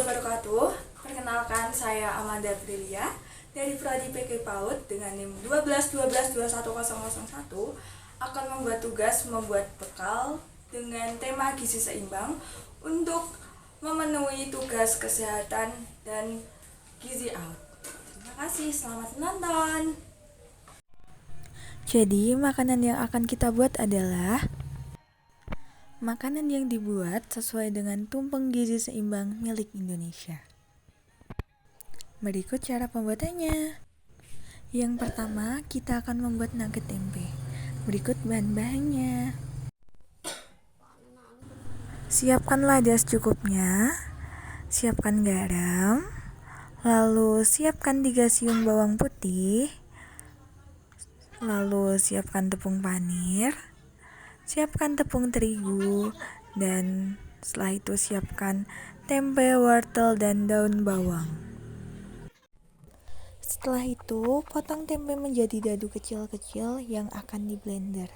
wabarakatuh. Perkenalkan, saya Amanda Prilia dari Prodi PK PAUD dengan NIM 12 akan membuat tugas membuat bekal dengan tema gizi seimbang untuk memenuhi tugas kesehatan dan gizi out. Terima kasih, selamat menonton. Jadi, makanan yang akan kita buat adalah makanan yang dibuat sesuai dengan tumpeng gizi seimbang milik Indonesia. Berikut cara pembuatannya. Yang pertama, kita akan membuat nugget tempe. Berikut bahan-bahannya. Siapkan lada secukupnya. Siapkan garam. Lalu siapkan 3 siung bawang putih. Lalu siapkan tepung panir. Siapkan tepung terigu, dan setelah itu siapkan tempe, wortel, dan daun bawang. Setelah itu, potong tempe menjadi dadu kecil-kecil yang akan di blender.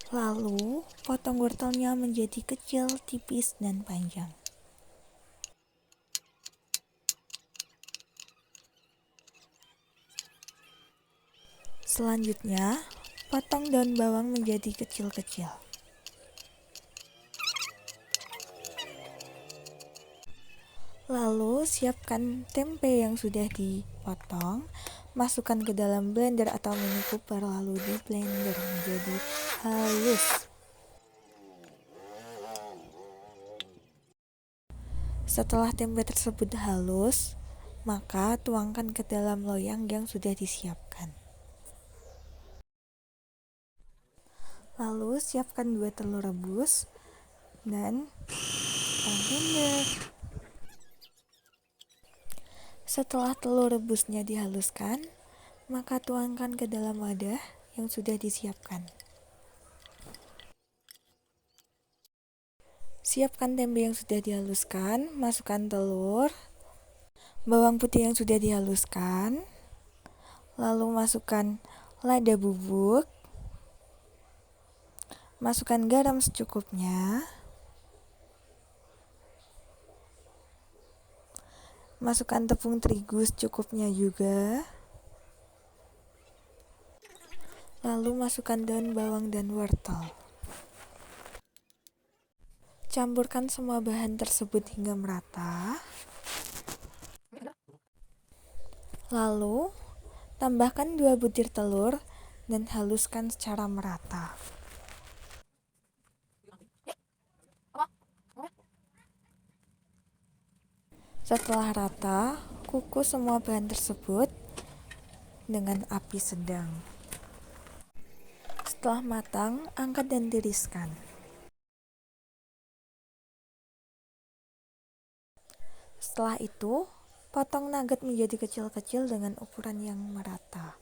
Lalu, potong wortelnya menjadi kecil, tipis, dan panjang. Selanjutnya, potong daun bawang menjadi kecil-kecil. Lalu, siapkan tempe yang sudah dipotong, masukkan ke dalam blender atau mini cooper, lalu di blender menjadi halus. Setelah tempe tersebut halus, maka tuangkan ke dalam loyang yang sudah disiapkan. Lalu siapkan 2 telur rebus dan blender. Setelah telur rebusnya dihaluskan, maka tuangkan ke dalam wadah yang sudah disiapkan. Siapkan tempe yang sudah dihaluskan, masukkan telur, bawang putih yang sudah dihaluskan, lalu masukkan lada bubuk, masukkan garam secukupnya, masukkan tepung terigu secukupnya juga, lalu masukkan daun bawang dan wortel. Campurkan semua bahan tersebut hingga merata. Lalu, tambahkan 2 butir telur dan haluskan secara merata. Setelah rata, kukus semua bahan tersebut dengan api sedang. Setelah matang, angkat dan tiriskan. Setelah itu, potong nugget menjadi kecil-kecil dengan ukuran yang merata.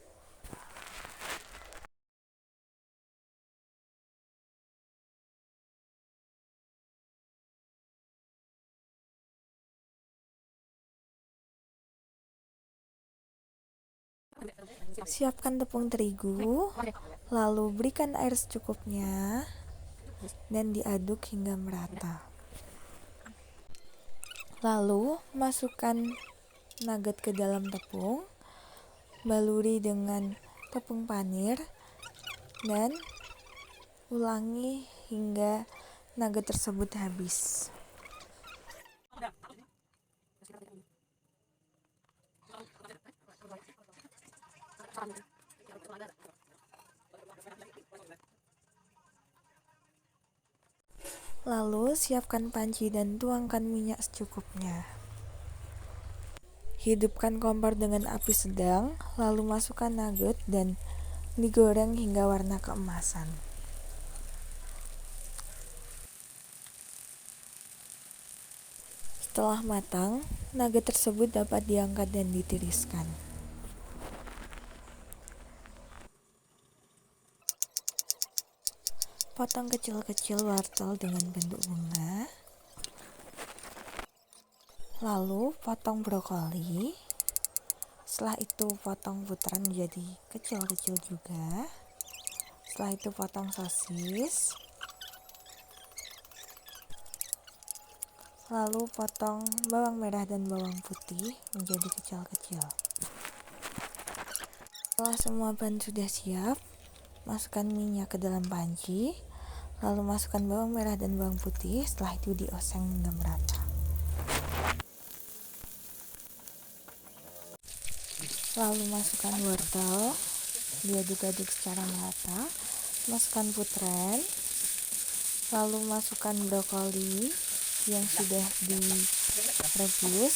Siapkan tepung terigu, lalu berikan air secukupnya, dan diaduk hingga merata. Lalu, masukkan nugget ke dalam tepung, baluri dengan tepung panir, dan ulangi hingga nugget tersebut habis. Lalu siapkan panci dan tuangkan minyak secukupnya. Hidupkan kompor dengan api sedang, lalu masukkan nugget dan digoreng hingga warna keemasan. Setelah matang, nugget tersebut dapat diangkat dan ditiriskan. Potong kecil-kecil wortel dengan bentuk bunga. Lalu potong brokoli. Setelah itu potong putaran menjadi kecil-kecil juga. Setelah itu potong sosis. Lalu potong bawang merah dan bawang putih menjadi kecil-kecil. Setelah semua bahan sudah siap, masukkan minyak ke dalam panci. Lalu masukkan bawang merah dan bawang putih. Setelah itu dioseng hingga merata. Lalu masukkan wortel, diaduk-aduk secara merata. Masukkan putrem, lalu masukkan brokoli yang sudah direbus,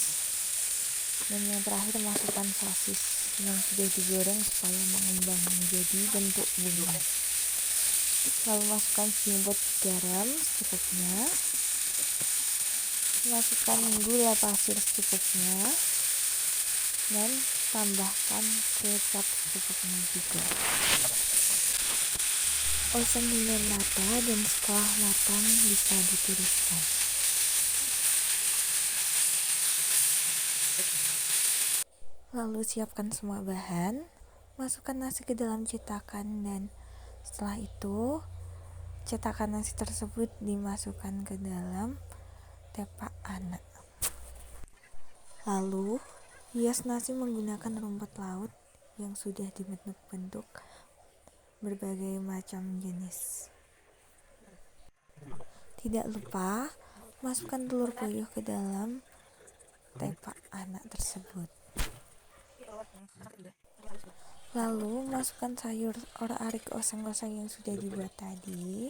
dan yang terakhir masukkan sosis yang sudah digoreng supaya mengembang menjadi bentuk bunga. Lalu masukkan sejumput garam secukupnya, masukkan gula pasir secukupnya, dan tambahkan kecap secukupnya juga. Oseng hingga merata, dan setelah matang bisa ditiriskan. Lalu siapkan semua bahan, masukkan nasi ke dalam cetakan, dan setelah itu cetakan nasi tersebut dimasukkan ke dalam tepak anak. Lalu hias nasi menggunakan rumput laut yang sudah dibentuk-bentuk berbagai macam jenis. Tidak lupa masukkan telur puyuh ke dalam tepak anak tersebut. Lalu masukkan sayur or-arik oseng-oseng yang sudah dibuat tadi,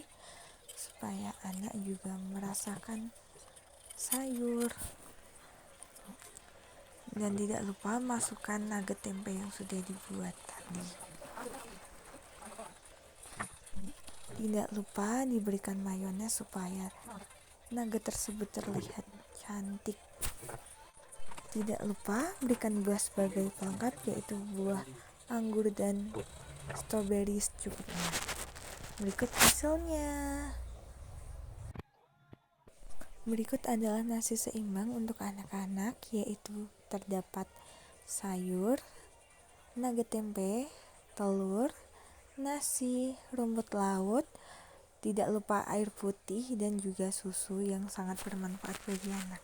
supaya anak juga merasakan sayur. Dan tidak lupa masukkan nugget tempe yang sudah dibuat tadi. Tidak lupa diberikan mayones supaya nugget tersebut terlihat cantik. Tidak lupa berikan buah sebagai pelengkap, yaitu buah anggur dan stroberi secukupnya. Berikut hasilnya. Berikut adalah nasi seimbang untuk anak-anak, yaitu terdapat sayur, nugget tempe, telur, nasi, rumput laut, tidak lupa air putih, dan juga susu yang sangat bermanfaat bagi anak.